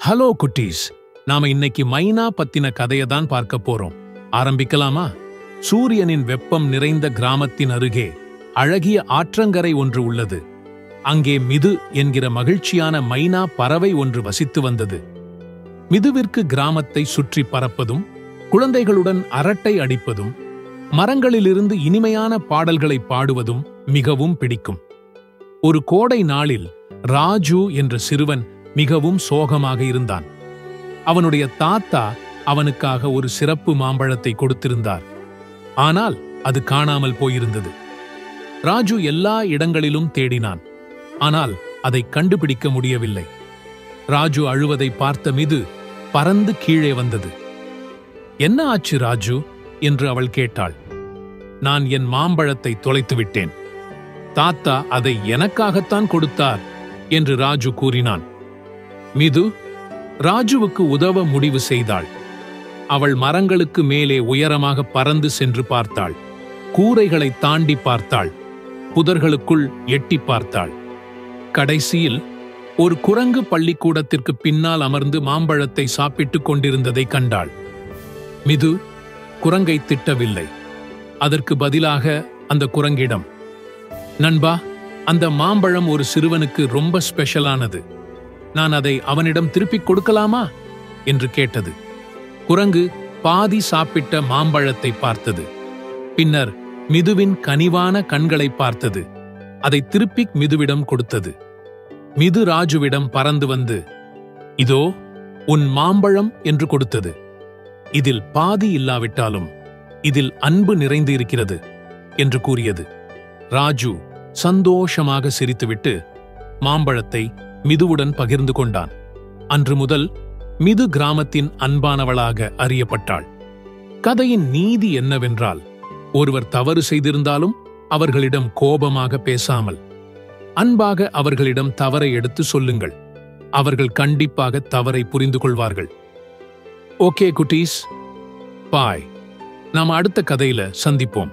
Hello குட்டீஸ், நாம இன்னைக்கு மைனா பத்தின கதையை தான் பார்க்க போறோம். ஆரம்பிக்கலாமா? சூரியனின் வெப்பம் நிறைந்த கிராமத்தின் அருகே அழகிய ஆற்றங்கரை ஒன்று உள்ளது. அங்கே மிது என்கிற மகிழ்ச்சியான மைனா பறவை ஒன்று வசித்து வந்தது. மிதுவிற்கு கிராமத்தை சுற்றி பறப்பதும், குழந்தைகளுடன் அரட்டை அடிப்பதும், மரங்களிலிருந்து இனிமையான பாடல்களை பாடுவதும் மிகவும் பிடிக்கும். ஒரு கோடை நாளில் ராஜு என்ற சிறுவன் மிகவும் சோகமாக இருந்தான். அவனுடைய தாத்தா அவனுக்காக ஒரு சிறப்பு மாம்பழத்தை கொடுத்திருந்தார். ஆனால் அது காணாமல் போயிருந்தது. ராஜு எல்லா இடங்களிலும் தேடினான். ஆனால் அதை கண்டுபிடிக்க முடியவில்லை. ராஜு அழுவதை பார்த்த மிது பறந்து கீழே வந்தது. என்ன ஆச்சு ராஜு என்று அவள் கேட்டாள். நான் என் மாம்பழத்தை தொலைத்து விட்டேன். தாத்தா அதை எனக்காகத்தான் கொடுத்தார் என்று ராஜு கூறினான். மிது ராஜுவுக்கு உதவ முடிவு செய்தாள். அவள் மரங்களுக்கு மேலே உயரமாக பறந்து சென்று பார்த்தாள். கூரைகளை தாண்டி பார்த்தாள். புதர்களுக்குள் எட்டி பார்த்தாள். கடைசியில் ஒரு குரங்கு பள்ளிக்கூடத்திற்கு பின்னால் அமர்ந்து மாம்பழத்தை சாப்பிட்டுக் கொண்டிருந்ததை கண்டாள். மிது குரங்கை திட்டவில்லை. அதற்கு பதிலாக அந்த குரங்கிடம், நண்பா, அந்த மாம்பழம் ஒரு சிறுவனுக்கு ரொம்ப ஸ்பெஷலானது. நான் அதை அவனிடம் திருப்பிக் கொடுக்கலாமா என்று கேட்டது. குரங்கு பாதி சாப்பிட்ட மாம்பழத்தை பார்த்தது. பின்னர் மிதுவின் கனிவான கண்களை பார்த்தது. அதை திருப்பிக் மிதுவிடம் கொடுத்தது. மிது ராஜுவிடம் பறந்து வந்து, இதோ உன் மாம்பழம் என்று கொடுத்தது. இதில் பாதி இல்லாவிட்டாலும் இதில் அன்பு நிறைந்து இருக்கிறது என்று கூறியது. ராஜு சந்தோஷமாக சிரித்துவிட்டு மாம்பழத்தை மிதுவுடன் பகிர்ந்து கொண்டான். அன்று முதல் மிது கிராமத்தின் அன்பானவளாக அறியப்பட்டாள். கதையின் நீதி என்னவென்றால், ஒருவர் தவறு செய்திருந்தாலும் அவர்களிடம் கோபமாக பேசாமல் அன்பாக அவர்களிடம் தவறை எடுத்து சொல்லுங்கள். அவர்கள் கண்டிப்பாக தவறை புரிந்து கொள்வார்கள். ஓகே குட்டீஸ், பாய். நாம் அடுத்த கதையில சந்திப்போம்.